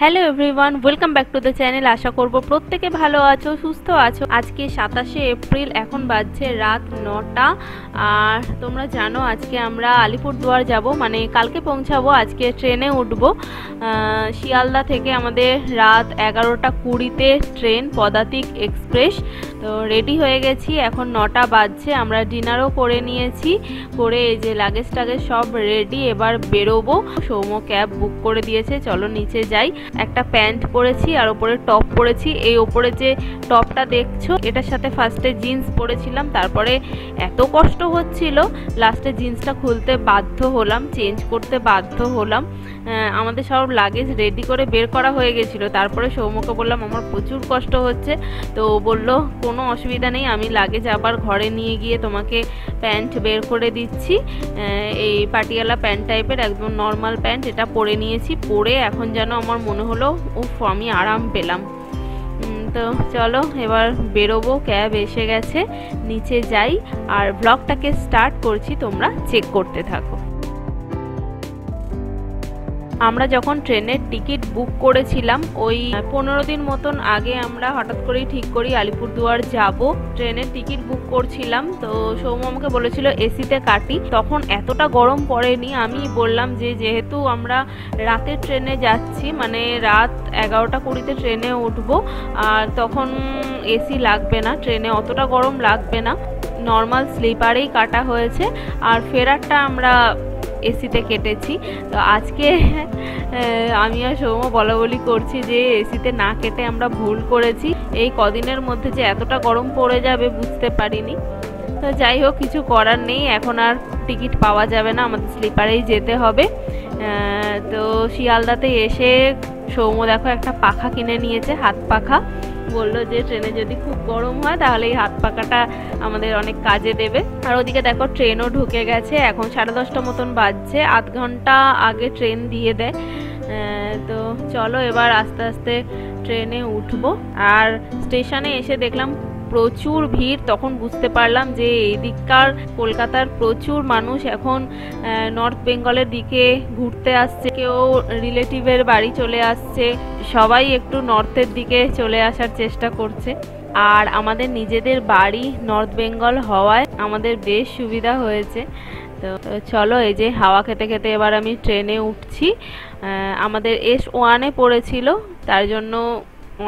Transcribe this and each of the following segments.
Hello everyone, welcome back to the channel. আশা করব প্রত্যেকে ভালো আছো, সুস্থ আছো। আজকে 27শে এপ্রিল, এখন বাজছে রাত 9টা। আর তোমরা জানো আজকে আমরা আলিপুরদুয়ার যাব, মানে কালকে পৌঁছাবো। আজকে ট্রেনে উঠবো শিয়ালদা থেকে। আমাদের রাত 11টা 20-তে ট্রেন, পদাতিক এক্সপ্রেস। তো রেডি হয়ে গেছি, এখন 9টা বাজছে। আমরা ডিনারও করে নিয়েছি, করে এই যে লাগেজ টাগেজ সব রেডি, এবার বেরোবো। সৌম্য ক্যাব বুক করে দিয়েছে, চলো নিচে যাই। একটা প্যান্ট পরেছি আর ওপরে টপ পরেছি। এই ওপরে যে টপটা দেখছো এটার সাথে ফার্স্টে জিন্স পরেছিলাম, তারপরে এত কষ্ট হচ্ছিল লাস্টে জিন্সটা খুলতে বাধ্য হলাম, চেঞ্জ করতে বাধ্য হলাম। আমাদের সব লাগেজ রেডি করে বের করা হয়ে গেছিলো। তারপরে সৌম্যকে বললাম আমার প্রচুর কষ্ট হচ্ছে, তো বলল কোনো অসুবিধা নেই, আমি লাগেজ আবার ঘরে নিয়ে গিয়ে তোমাকে প্যান্ট বের করে দিচ্ছি। এই পাটিয়ালা প্যান্ট টাইপের, একদম নর্মাল প্যান্ট, এটা পরে নিয়েছি। পরে এখন যেন আমার মনে হলো উফ, আমি আরাম পেলাম। তো চলো এবার বেরোবো, ক্যাব এসে গেছে, নিচে যাই আর ব্লগটাকে স্টার্ট করছি, তোমরা চেক করতে থাকো। আমরা যখন ট্রেনের টিকিট বুক করেছিলাম ওই 15 দিন মতন আগে আমরা হঠাৎ করেই ঠিক করি আলিপুরদুয়ার যাব। ট্রেনের টিকিট বুক করছিলাম, তো সৌম্য আমাকে বলেছিল এসিতে কাটি। তখন এতটা গরম পড়েনি। আমি বললাম যে যেহেতু আমরা রাতের ট্রেনে যাচ্ছি, মানে রাত 11টা 20-তে ট্রেনে উঠবো, আর তখন এসি লাগবে না, ট্রেনে অতটা গরম লাগবে না, নর্মাল স্লিপারেই কাটা হয়েছে। আর ফেরারটা আমরা এসিতে কেটেছি। তো আজকে আমি আর সৌম্য বলাবলি করছি যে এসিতে না কেটে আমরা ভুল করেছি। এই কদিনের মধ্যে যে এতটা গরম পড়ে যাবে বুঝতে পারিনি। তো যাই হোক, কিছু করার নেই, এখন আর টিকিট পাওয়া যাবে না, আমাদের স্লিপারেই যেতে হবে। তো শিয়ালদাতে এসে সৌম্য দেখো একটা পাখা কিনে নিয়েছে, হাত পাখা। বললো যে ট্রেনে যদি খুব গরম হয় তাহলে এই হাত পাখাটা আমাদের অনেক কাজে দেবে। আর ওদিকে দেখো ট্রেনও ঢুকে গেছে, এখন 10:30 মতন বাজছে, আধ ঘন্টা আগে ট্রেন দিয়ে দেয়। তো চলো এবার আস্তে আস্তে ট্রেনে উঠবো। আর স্টেশনে এসে দেখলাম প্রচুর ভিড়, তখন বুঝতে পারলাম যে এই দিককার কলকাতার প্রচুর মানুষ এখন নর্থ বেঙ্গলের দিকে ঘুরতে আসছে, কেউ রিলেটিভের বাড়ি চলে আসছে, সবাই একটু নর্থের দিকে চলে আসার চেষ্টা করছে। আর আমাদের নিজেদের বাড়ি নর্থ বেঙ্গল হওয়ায় আমাদের বেশ সুবিধা হয়েছে। তো চলো এই যে হাওয়া খেতে খেতে এবার আমি ট্রেনে উঠছি। আমাদের S1-এ পড়েছিল, তার জন্য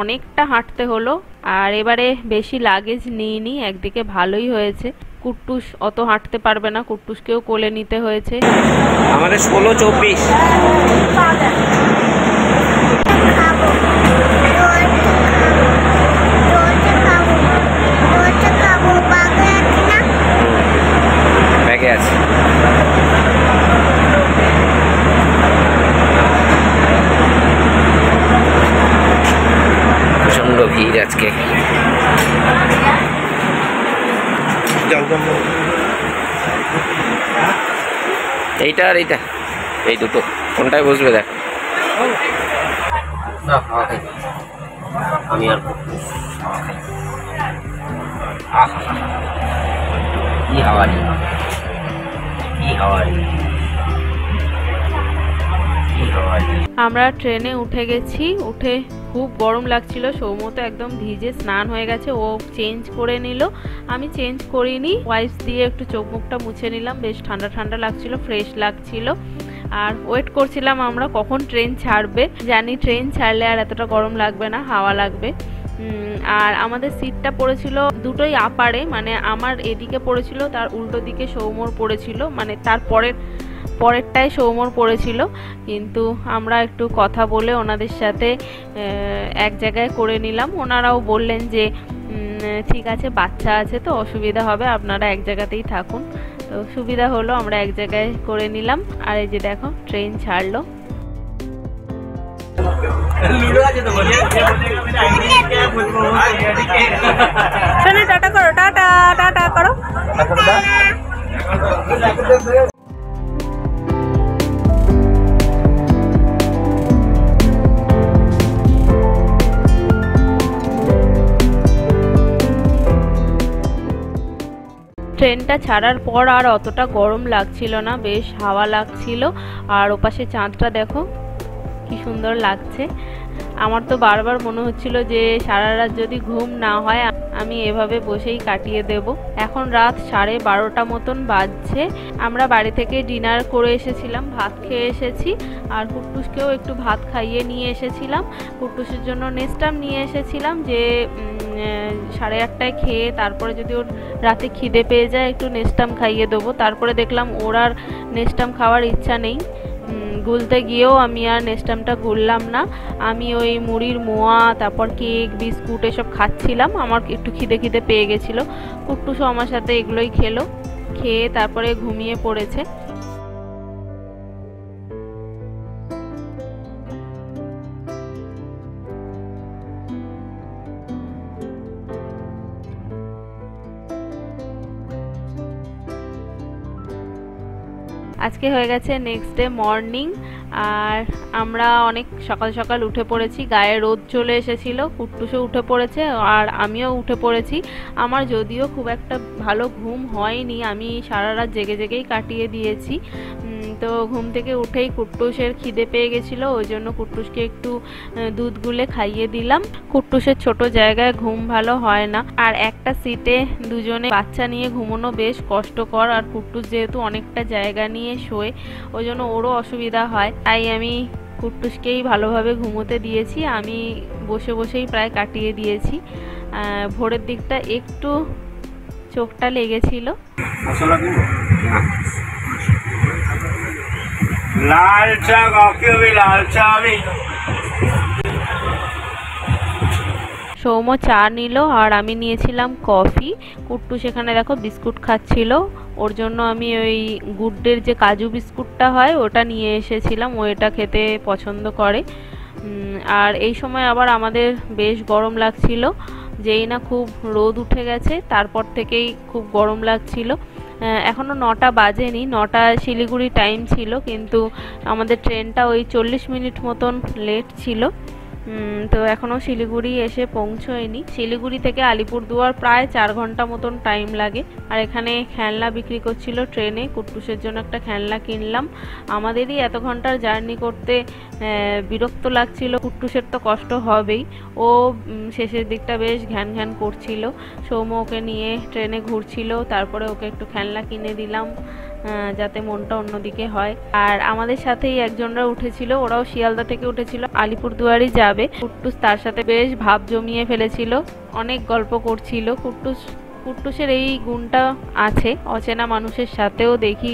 অনেকটা হাঁটতে হলো। আর এবারে বেশি লাগেজ নিইনি, একদিকে ভালোই হয়েছে। কুট্টুস অত হাঁটতে পারবে না, কুট্টুসকেও কোলে নিতে হয়েছে। আমাদের 16-24 ব্যাগে আছে। প্রচন্ড ভিড় আজকে। এইটা আর এইটা, এই দুটো কোনটায় বসবে দেখ। আমি আর কি হাওয়ারি, কি হাওয়ারি, কি হাওয়ারি। আমরা ট্রেনে উঠে গেছি, উঠে খুব গরম লাগছিল। সৌম্য তো একদম ভিজে স্নান হয়ে গেছে, ও চেঞ্জ করে নিল, আমি চেঞ্জ করিনি। ওয়াইপস দিয়ে একটু চোখ মুখটা মুছে নিলাম, বেশ ঠান্ডা ঠান্ডা লাগছিল, ফ্রেশ লাগছিল। আর ওয়েট করছিলাম আমরা কখন ট্রেন ছাড়বে। জানি ট্রেন ছাড়লে আর এতটা গরম লাগবে না, হাওয়া লাগবে। আর আমাদের সিটটা পড়েছিল দুটোই আপারে, মানে আমার এদিকে পড়েছিল, তার উল্টো দিকে সৌম্যর পড়েছিল, মানে তার পরেরটায় সৌম্যর পড়েছিল। কিন্তু আমরা একটু কথা বলে ওনাদের সাথে এক জায়গায় করে নিলাম। ওনারাও বললেন যে ঠিক আছে, বাচ্চা আছে তো অসুবিধা হবে, আপনারা এক জায়গাতেই থাকুন। তো সুবিধা হলো, আমরা এক জায়গায় করে নিলাম। আর এই যে দেখো ট্রেন ছাড়লো। টাটা করো, টাটা টাটা করো। ট্রেনটা ছাড়ার পর আর অতটা গরম লাগছিল না, বেশ হাওয়া লাগছিল। আর ওপাশে চাঁদটা দেখো কি সুন্দর লাগছে। আমার তো বারবার মনে হচ্ছিল যে সারা রাত যদি ঘুম না হয় আমি এভাবে বসেই কাটিয়ে দেব। এখন রাত 12:30 মতন বাজছে। আমরা বাড়ি থেকে ডিনার করে এসেছিলাম, ভাত খেয়ে এসেছি, আর কুট্টুসকেও একটু ভাত খাইয়ে নিয়ে এসেছিলাম। কুট্টুসের জন্য নেস্টাম নিয়ে এসেছিলাম যে 8:30টায় খেয়ে তারপরে যদি ওর রাতে খিদে পেয়ে যায় একটু নেস্টাম খাইয়ে দেবো। তারপরে দেখলাম ওর আর নেস্টাম খাওয়ার ইচ্ছা নেই, গুলতে গিয়েও আমি আর নেস্টামটা গুললাম না। আমি ওই মুড়ির মোয়া, তারপর কেক, বিস্কুট এসব খাচ্ছিলাম। আমার একটু খিদে পেয়ে গেছিলো। কুট্টুসও আমার সাথে এগুলোই খেলো, খেয়ে তারপরে ঘুমিয়ে পড়েছে। আজকে হয়ে গেছে নেক্সট ডে মর্নিং, আর আমরা অনেক সকাল সকাল উঠে পড়েছি। গায়ে রোদ চলে এসেছিল, কুট্টুসও উঠে পড়েছে আর আমিও উঠে পড়েছি। আমার যদিও খুব একটা ভালো ঘুম হয়নি, আমি সারা রাত জেগে জেগেই কাটিয়ে দিয়েছি। তো ঘুম থেকে উঠেই কুট্টুসের খিদে পেয়ে গেছিলো, ওই জন্য কুট্টুসকে একটু দুধ গুলে খাইয়ে দিলাম। কুট্টুসের ছোট জায়গায় ঘুম ভালো হয় না, আর একটা সিটে দুজনে বাচ্চা নিয়ে ঘুমানো বেশ কষ্টকর। আর কুট্টুস যেহেতু অনেকটা জায়গা নিয়ে শোয়, ওই জন্য ওরও অসুবিধা হয়। তাই আমি কুট্টুসকেই ভালোভাবে ঘুমোতে দিয়েছি, আমি বসে বসেই প্রায় কাটিয়ে দিয়েছি। ভোরের দিকটা একটু চোখটা লেগেছিল। লাল চা কফি, লাল চা। সৌম্য চা নিল আর আমি নিয়েছিলাম কফি। কুট্টু সেখানে দেখো বিস্কুট খাচ্ছিল, ওর জন্য আমি ওই গুডের যে কাজু বিস্কুটটা হয় ওটা নিয়ে এসেছিলাম, ও এটা খেতে পছন্দ করে। আর এই সময় আবার আমাদের বেশ গরম লাগছিল, যেই না খুব রোদ উঠে গেছে তারপর থেকেই খুব গরম লাগছিল। এখনও 9টা বাজেনি, 9টা শিলিগুড়ি টাইম ছিল, কিন্তু আমাদের ট্রেনটা ওই 40 মিনিট মতন লেট ছিল। তো এখনও শিলিগুড়ি এসে পৌঁছয়নি। শিলিগুড়ি থেকে আলিপুরদুয়ার প্রায় 4 ঘন্টা মতন টাইম লাগে। আর এখানে খেলনা বিক্রি করছিল ট্রেনে, কুট্টুসের জন্য একটা খেলনা কিনলাম। আমাদেরই এত ঘন্টার জার্নি করতে বিরক্ত লাগছিল, কুট্টুসের তো কষ্ট হবেই। ও শেষের দিকটা বেশ ঘ্যান ঘ্যান করছিল। সৌম্য ওকে নিয়ে ট্রেনে ঘুরছিল, তারপরে ওকে একটু খেলনা কিনে দিলাম যাতে মনটা অন্যদিকে হয়। আর আমাদের সাথেই একজনরা উঠেছিল, ওরাও শিয়ালদা থেকে উঠেছিল, আলিপুরদুয়ারই যাবে। কুট্টুস তার সাথে বেশ ভাব জমিয়ে ফেলেছিল, অনেক গল্প করছিল। কুট্টুসের এই গুণটা আছে, অচেনা মানুষের সাথেও দেখি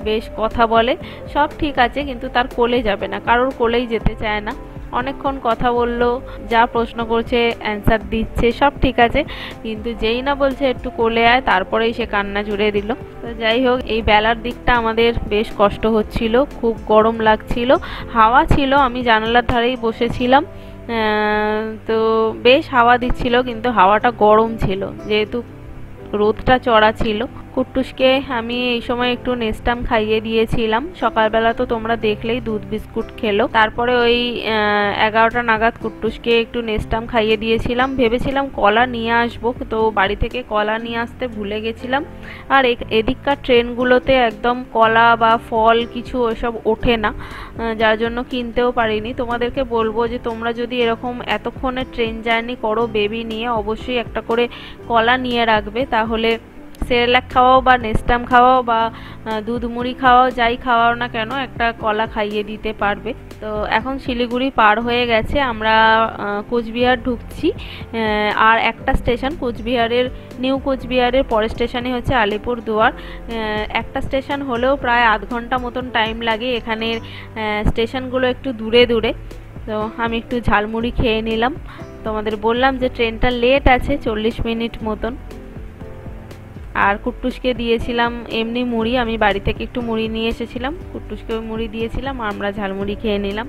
বেশ কথা বলে। সব ঠিক আছে, কিন্তু তার কোলে যাবে না, কারোর কোলেই যেতে চায় না। অনেকক্ষণ কথা বললো, যা প্রশ্ন করছে অ্যান্সার দিচ্ছে, সব ঠিক আছে, কিন্তু যেই না বলছে একটু কোলে আয়, তারপরেই সে কান্না জুড়ে দিল। তো যাই হোক, এই বেলার দিকটা আমাদের বেশ কষ্ট হচ্ছিল, খুব গরম লাগছিল। হাওয়া ছিল, আমি জানালার ধারেই বসেছিলাম, তো বেশ হাওয়া দিচ্ছিল, কিন্তু হাওয়াটা গরম ছিল যেহেতু রোদটা চড়া ছিল। কুট্টুসকে আমি এই সময় একটু নেস্টাম খাইয়ে দিয়েছিলাম। সকালবেলা তো তোমরা দেখলেই দুধ বিস্কুট খেলো। তারপরে ওই 11টা নাগাদ কুট্টুসকে একটু নেস্টাম খাইয়ে দিয়েছিলাম। ভেবেছিলাম কলা নিয়ে আসবো, তো বাড়ি থেকে কলা নিয়ে আসতে ভুলে গেছিলাম। আর এদিককার ট্রেনগুলোতে একদম কলা বা ফল কিছু ওইসব ওঠে না, যার জন্য কিনতেও পারিনি। তোমাদেরকে বলবো যে তোমরা যদি এরকম এতক্ষণে ট্রেন জার্নি করো বেবি নিয়ে, অবশ্যই একটা করে কলা নিয়ে রাখবে, তাহলে সেরেলাক খাওয়াও বা নেস্টাম খাওয়াও বা দুধ মুড়ি খাওয়াও, যাই খাওয়াও না কেন, একটা কলা খাইয়ে দিতে পারবে। তো এখন শিলিগুড়ি পার হয়ে গেছে, আমরা কোচবিহার ঢুকছি। আর একটা স্টেশন কোচবিহারের, নিউ কোচবিহারের পরের স্টেশনে হচ্ছে আলিপুরদুয়ার। একটা স্টেশন হলেও প্রায় আধ ঘন্টা মতন টাইম লাগে। এখানের স্টেশনগুলো একটু দূরে দূরে। তো আমি একটু ঝালমুড়ি খেয়ে নিলাম। তোমাদের বললাম যে ট্রেনটা লেট আছে 40 মিনিট মতন। আর কুট্টুসকে দিয়েছিলাম এমনি মুড়ি, আমি বাড়ি থেকে একটু মুড়ি নিয়ে এসেছিলাম, কুট্টুসকে মুড়ি দিয়েছিলাম, আর আমরা ঝালমুড়ি খেয়ে নিলাম।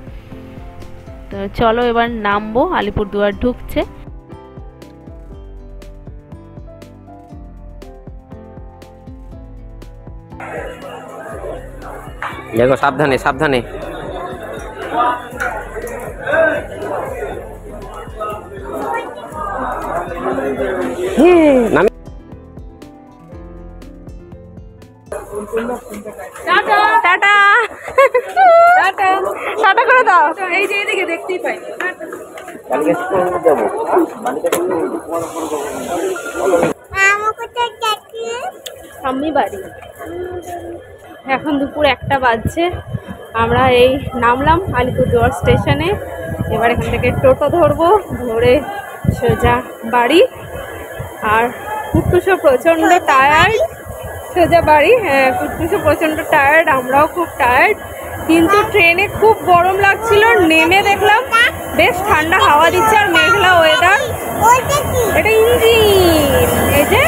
তো চলো এবার নামবো, আলিপুরদুয়ার ঢুকছে। দেখো সাবধানে সাবধানে। নামি টাটা টাটা টাটা টাটা করে দাও, এই যে এদিকে দেখতেই পাই। কালকে স্কুল যাবো আমি বাড়ি এখন দুপুর 1টা বাজছে। আমরা এই নামলাম আলিপুরদুয়ার স্টেশনে। এবার এখান থেকে টোটো ধরবো, ধরে সোজা বাড়ি। আর কুট্টুসো প্রচণ্ড টায়ার্ড, সোজা বাড়ি। হ্যাঁ, কুট্টুসো প্রচণ্ড টায়ার্ড, আমরাও খুব টায়ার্ড। কিন্তু ট্রেনে খুব গরম লাগছিল, নেমে দেখলাম বেশ ঠান্ডা হাওয়া দিচ্ছে আর মেঘলা ওয়েদার। এটা ইঞ্জিন, এই যে